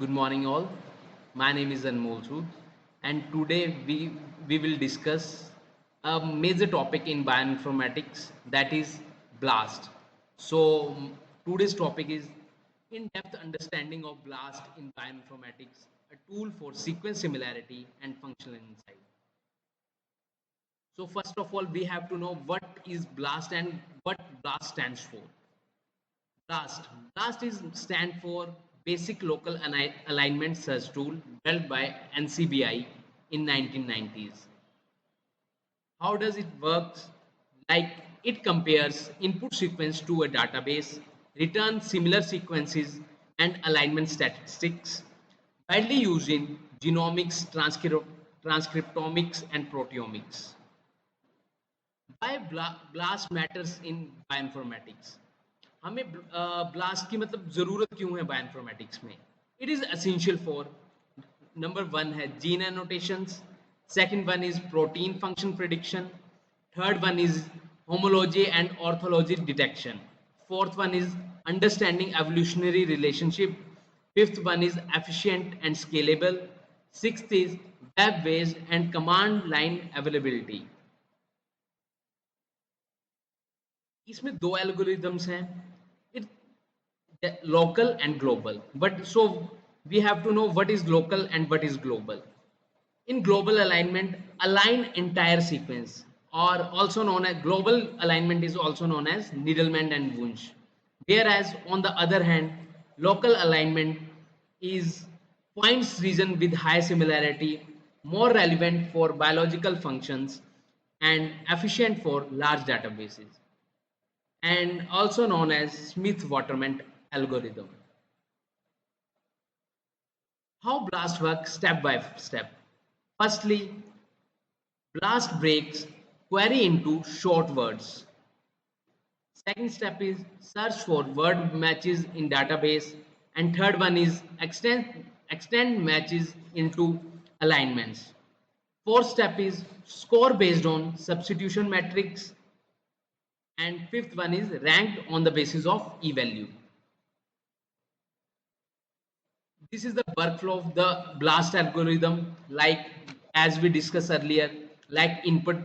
Good morning, all. My name is Anmol Sood, and today we will discuss a major topic in bioinformatics, that is BLAST. So, today's topic is in-depth understanding of BLAST in bioinformatics, a tool for sequence similarity and functional insight. So, first of all, we have to know what is BLAST and what BLAST stands for. BLAST. BLAST is stand for Basic Local Alignment Search Tool, built by NCBI in 1990s. How does it work? Like, it compares input sequence to a database, returns similar sequences and alignment statistics, widely used in genomics, transcriptomics, and proteomics. Why BLAST matters in bioinformatics? हमें blast की मतलब ज़रूरत क्यों है bioinformatics में? It is essential for number one है gene annotations, second one is protein function prediction, third one is homology and orthology detection, fourth one is understanding evolutionary relationship, fifth one is efficient and scalable, sixth is web based and command line availability. इसमें दो algorithms हैं, it local and global, but so we have to know what is local and what is global. In global alignment, align entire sequence, or also known as global alignment is also known as Needleman and Wunsch, whereas on the other hand local alignment is points region with high similarity, more relevant for biological functions and efficient for large databases, and also known as Smith-Waterman algorithm. How BLAST works step by step. Firstly, BLAST breaks query into short words. Second step is search for word matches in database, and third one is extend matches into alignments. Fourth step is score based on substitution matrix, and fifth one is ranked on the basis of e-value. This is the workflow of the BLAST algorithm, like as we discussed earlier, like input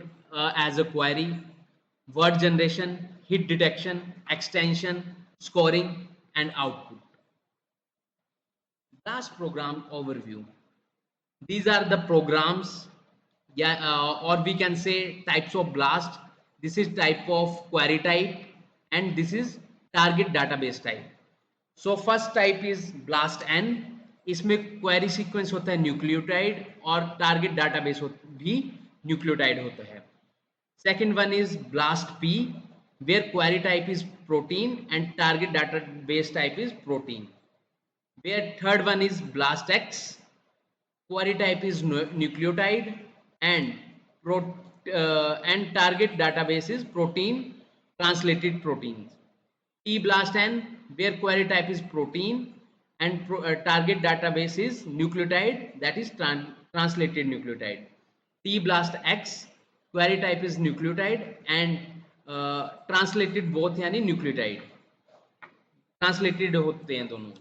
as a query, word generation, hit detection, extension, scoring, and output. BLAST program overview. These are the programs, yeah, or we can say types of BLAST. This is type of query type, and this is target database type. So first type is blast N, इसमें query sequence होता है nucleotide और target database भी nucleotide होता है. Second one is blast P, where query type is protein and target database type is protein. Where third one is blast X, query type is nucleotide and and target database is protein, translated proteins. T blast N, where query type is protein and target database is nucleotide, that is translated nucleotide. T blast X, query type is nucleotide and translated both यानी nucleotide, translated होते हैं दोनों.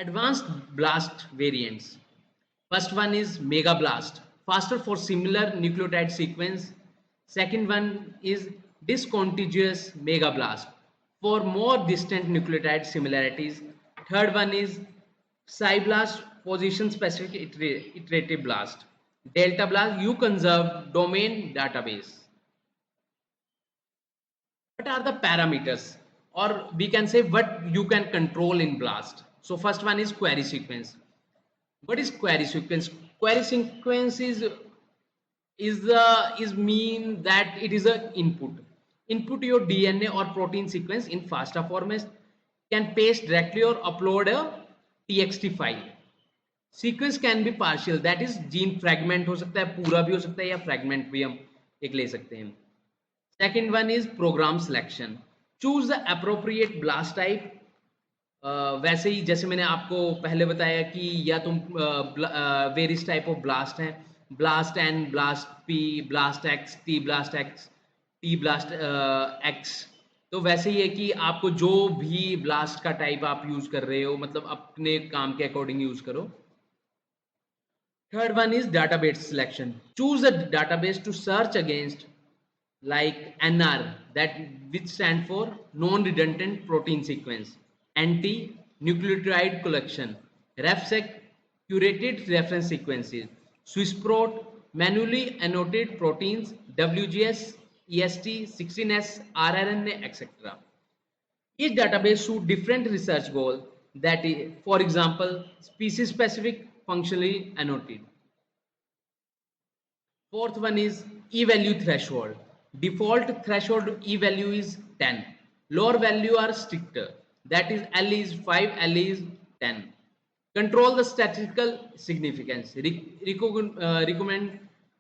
Advanced blast variants. First one is mega blast, faster for similar nucleotide sequence. Second one is discontiguous mega blast for more distant nucleotide similarities. Third one is psi blast, position specific iterative blast. Delta blast, you conserve domain database. What are the parameters, or we can say what you can control in blast? So first one is query sequence. What is query sequence? Query sequence is mean that it is a input your DNA or protein sequence in FASTA format, can paste directly or upload a txt file. Sequence can be partial, that is gene fragment हो सकता है, पूरा भी हो सकता है या fragment भी हम एक ले सकते हैं. Second one is program selection. Choose the appropriate blast type. वैसे ही जैसे मैंने आपको पहले बताया कि या तुम वेरियस टाइप ऑफ ब्लास्ट हैं, blast N, blast P, blast X, T blast X. तो वैसे ही है कि आपको जो भी ब्लास्ट का टाइप आप यूज कर रहे हो, मतलब अपने काम के अकॉर्डिंग यूज करो। Third one is database selection. Choose a database to search against, like NR, that which stand for non-redundant protein sequence, NT, nucleotide collection, RefSec, curated reference sequences, SwissProt, manually annotated proteins, WGS, EST, 16S, rRNA, etc. Each database suit different research goal, that is, for example, species specific, functionally annotated. Fourth one is e-value threshold. Default threshold e-value is 10. Lower value are stricter. That is L is 5, L is 10. Control the statistical significance. Recommend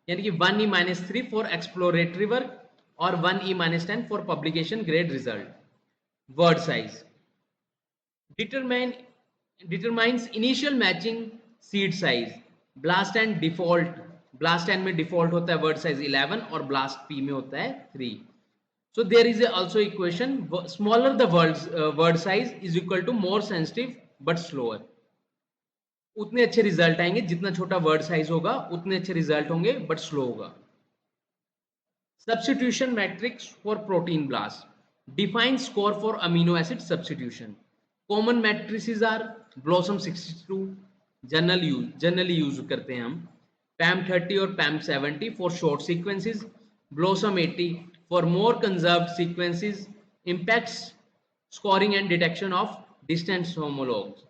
यानी कि 1 e minus 3 for exploratory work और 1 e minus 10 for publication grade result. Word size. Determine determines initial matching seed size. Blast and default, blast and में default होता है word size 11 और blast P में होता है 3. So there is also equation, smaller the word size is equal to more sensitive but slower. उतने अच्छे result आएंगे, जितना छोटा वर्ड साइज होगा उतने अच्छे रिजल्ट होंगे बट स्लो होगा. Substitution matrix for protein blast. Define score for amino acid substitution. Common matrices are Blossom 62, generally use करते हैं हम, PAM 30 और PAM 70 for short sequences, Blossom 80 for more conserved sequences, impacts scoring and detection of distant homologs.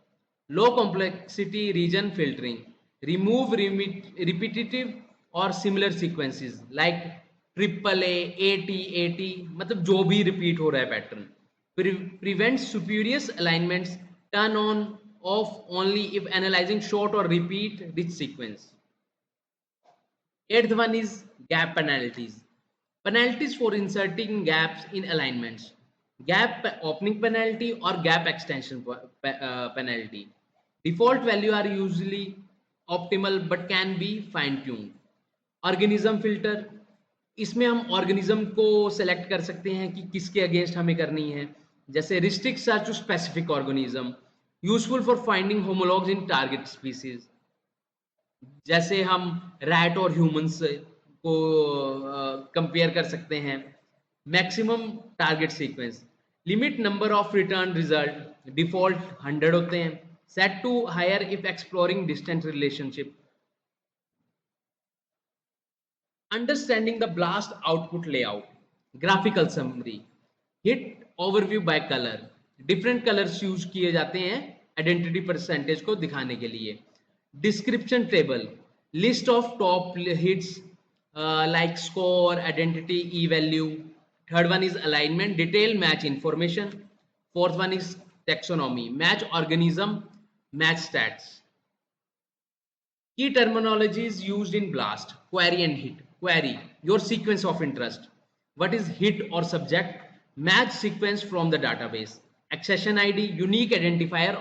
Low complexity region filtering. Remove repetitive or similar sequences like triple A, AT मतलब जो भी repeat हो रहा है pattern. Prevent spurious alignments. Turn on off only if analyzing short or repeat rich sequence. Eighth one is gap penalties. Penalties for inserting gaps in alignments. Gap opening penalty or gap extension penalty. Default value are usually optimal but can be fine tuned. Organism filter. इसमें हम organism को select कर सकते हैं कि किसके against हमें करनी है. जैसे restrict search to specific organism, useful for finding homologs in target species. जैसे हम रैट और ह्यूमंस को कंपेयर कर सकते हैं. Maximum target sequence. Limit number of return result, default 100 होते हैं. Set to higher if exploring distant relationship. Understanding the blast output layout. Graphical summary. Hit overview by color. Different colors use किए जाते हैं identity percentage को दिखाने के लिए. Description table. List of top hits like score, identity, e-value. Third one is alignment, detail match information. Fourth one is taxonomy, match organism, match stats. Key terminologies used in BLAST. Query and hit. Query, your sequence of interest. What is hit or subject? Match sequence from the database. Accession ID, unique identifier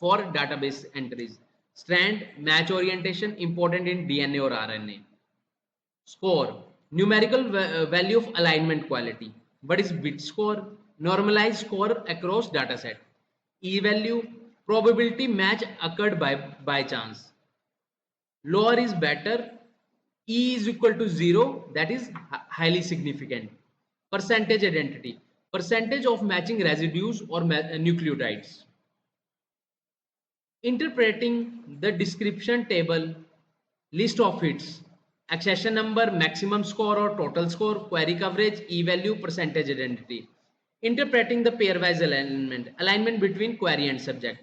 for database entries. Strand, match orientation, important in DNA or RNA. Score, numerical value of alignment quality. What is bit score? Normalized score across dataset. E-value, probability match occurred by chance. Lower is better. E is equal to 0, that is highly significant. Percentage identity, percentage of matching residues or nucleotides. Interpreting the description table, list of hits, accession number, maximum score or total score, query coverage, e-value, percentage identity. Interpreting the pairwise alignment, alignment between query and subject.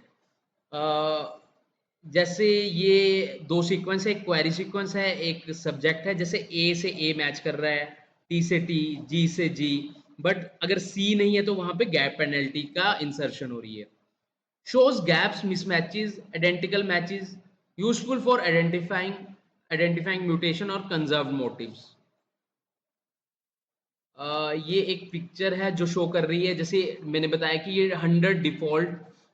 जैसे ये दो sequence है, एक query sequence है, एक subject है. जैसे ए से ए मैच कर रहा है, टी से टी, जी से जी, बट अगर सी नहीं है तो वहां पे गैप पेनल्टी का इंसर्शन हो रही है. Shows gaps, mismatches, identical matches, useful for identifying mutation और कंजर्व्ड मोटिव्स. ये एक पिक्चर है जो शो कर रही है, जैसे मैंने बताया कि ये 100 डिफॉल्ट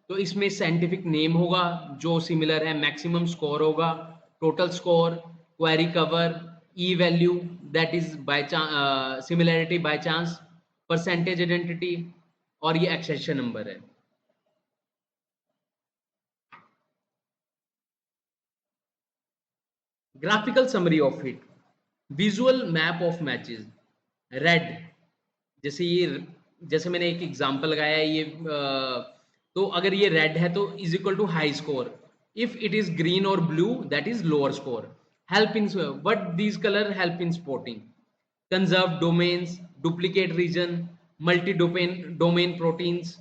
तो इसमें साइंटिफिक नेम होगा जो सिमिलर है, मैक्सिमम स्कोर होगा, total score, query cover, E value that is by similarity by chance, percentage identity, और ये एक्सेशन नंबर है। Graphical summary of it, visual map of matches, red, जैसे ये, जैसे मैंने एक एग्जांपल लगाया है ये तो अगर ये रेड है तो is equal to high score, if it is green और blue that is lower score, help in, but these colour help in spotting, conserve domains, duplicate region, multi domain proteins,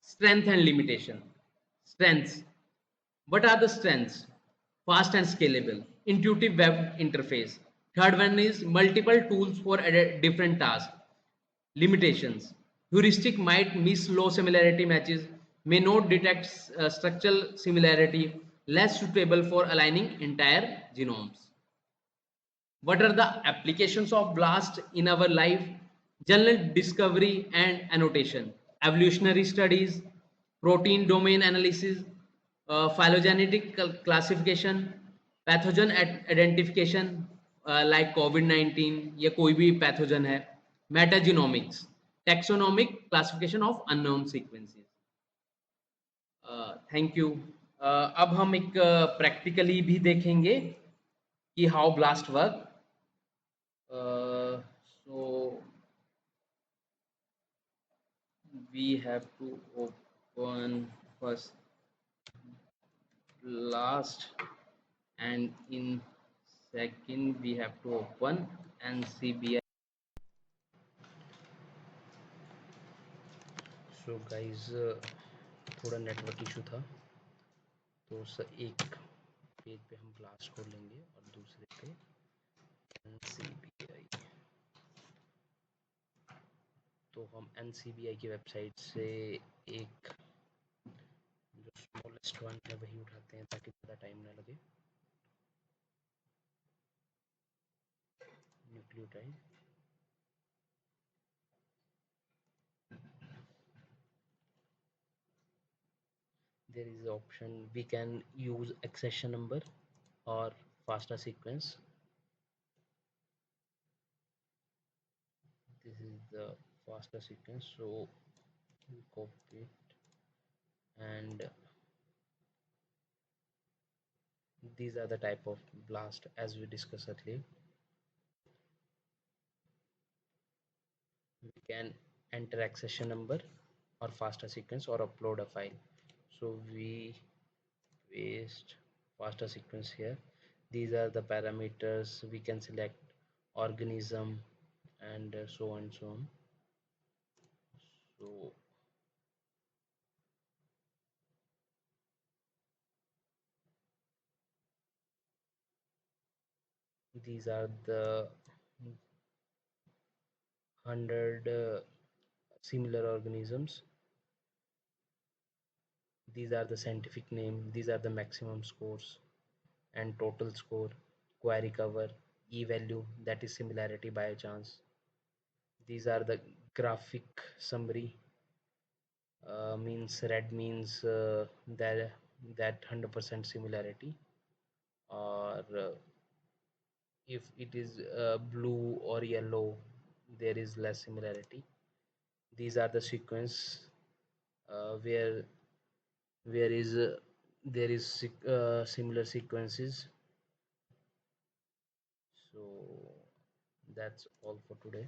strength and limitation. Strengths, what are the strengths? Fast and scalable, intuitive web interface. Third one is multiple tools for different tasks. Limitations, heuristic might miss low similarity matches, may not detect structural similarity, less suitable for aligning entire genomes. What are the applications of BLAST in our life? General discovery and annotation, evolutionary studies, protein domain analysis, phylogenetic classification, pathogen identification, like COVID-19 या कोई भी pathogen है, metagenomics, taxonomic classification of unknown sequences. Thank you. अब हम एक practically भी देखेंगे कि how blast work. So we have to open first last, and in second we have to open NCBI. So guys, थोड़ा नेटवर्क इशू था, तो एक पेज पे हम ब्लास्ट खोल लेंगे और दूसरे पे NCBI। तो हम NCBI की वेबसाइट से एक जो स्मॉलेस्ट वन है वही उठाते हैं ताकि ज़्यादा टाइम ना लगे। Nucleotide, there is the option we can use accession number or FASTA sequence. This is the FASTA sequence, so we copy it, and these are the type of blast as we discussed earlier. We can enter accession number or FASTA sequence or upload a file. So we paste FASTA sequence here. These are the parameters. We can select organism and so on and so on. So these are the 100 similar organisms. These are the scientific name. These are the maximum scores and total score, query cover, e value, that is similarity by chance. These are the graphic summary. Means red means that 100% similarity, or if it is blue or yellow, there is less similarity. These are the sequence where is there is similar sequences. So that's all for today.